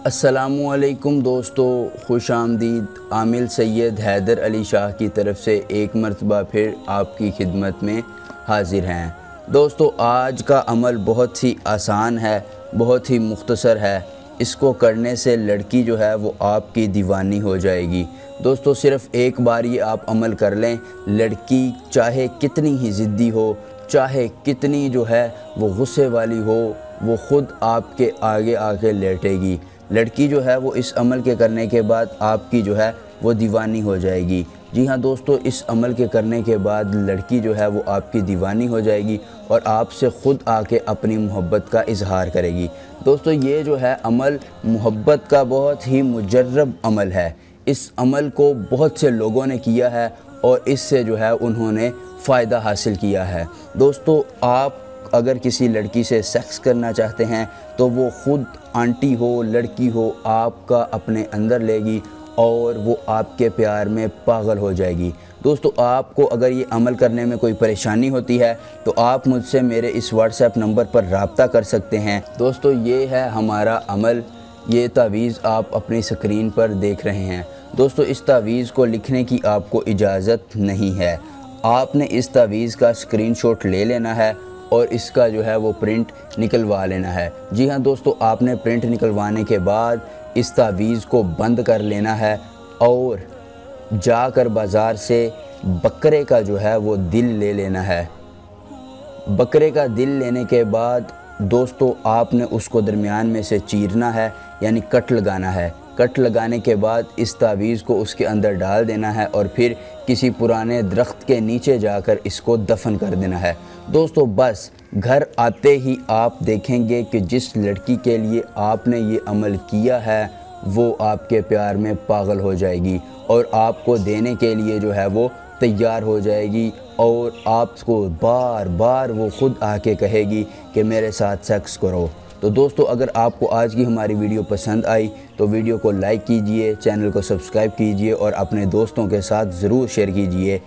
अस्सलामुअलैकुम दोस्तों, खुश आमदीद। आमिल सैयद हैदर अली शाह की तरफ से एक मरतबा फिर आपकी खिदमत में हाजिर हैं। दोस्तों, आज का अमल बहुत ही आसान है, बहुत ही मुख्तसर है। इसको करने से लड़की जो है वो आपकी दीवानी हो जाएगी। दोस्तों, सिर्फ़ एक बार ये आप अमल कर लें, लड़की चाहे कितनी ही ज़िद्दी हो, चाहे कितनी जो है वो गुस्से वाली हो, वो ख़ुद आपके आगे आके लेटेगी। लड़की जो है वो इस अमल के करने के बाद आपकी जो है वो दीवानी हो जाएगी। जी हाँ दोस्तों, इस अमल के करने के बाद लड़की जो है वो आपकी दीवानी हो जाएगी और आपसे ख़ुद आके अपनी मोहब्बत का इजहार करेगी। दोस्तों, ये जो है अमल मोहब्बत का बहुत ही मुजर्रब अमल है। इस अमल को बहुत से लोगों ने किया है और इससे जो है उन्होंने फ़ायदा हासिल किया है। दोस्तों, आप अगर किसी लड़की से सेक्स करना चाहते हैं तो वो ख़ुद आंटी हो, लड़की हो, आपका अपने अंदर लेगी और वो आपके प्यार में पागल हो जाएगी। दोस्तों, आपको अगर ये अमल करने में कोई परेशानी होती है तो आप मुझसे मेरे इस व्हाट्सएप नंबर पर रब्ता कर सकते हैं। दोस्तों, ये है हमारा अमल। ये तावीज़ आप अपनी स्क्रीन पर देख रहे हैं। दोस्तों, इस तावीज़ को लिखने की आपको इजाज़त नहीं है। आपने इस तावीज़ का स्क्रीनशॉट ले लेना है और इसका जो है वो प्रिंट निकलवा लेना है। जी हाँ दोस्तों, आपने प्रिंट निकलवाने के बाद इस तावीज़ को बंद कर लेना है और जाकर बाज़ार से बकरे का जो है वो दिल ले लेना है। बकरे का दिल लेने के बाद दोस्तों, आपने उसको दरमियान में से चीरना है, यानी कट लगाना है। कट लगाने के बाद इस तावीज़ को उसके अंदर डाल देना है और फिर किसी पुराने दरख्त के नीचे जाकर इसको दफन कर देना है। दोस्तों, बस घर आते ही आप देखेंगे कि जिस लड़की के लिए आपने ये अमल किया है वो आपके प्यार में पागल हो जाएगी और आपको देने के लिए जो है वो तैयार हो जाएगी और आपको बार बार वो ख़ुद आके कहेगी कि मेरे साथ सेक्स करो। तो दोस्तों, अगर आपको आज की हमारी वीडियो पसंद आई तो वीडियो को लाइक कीजिए, चैनल को सब्सक्राइब कीजिए और अपने दोस्तों के साथ ज़रूर शेयर कीजिए।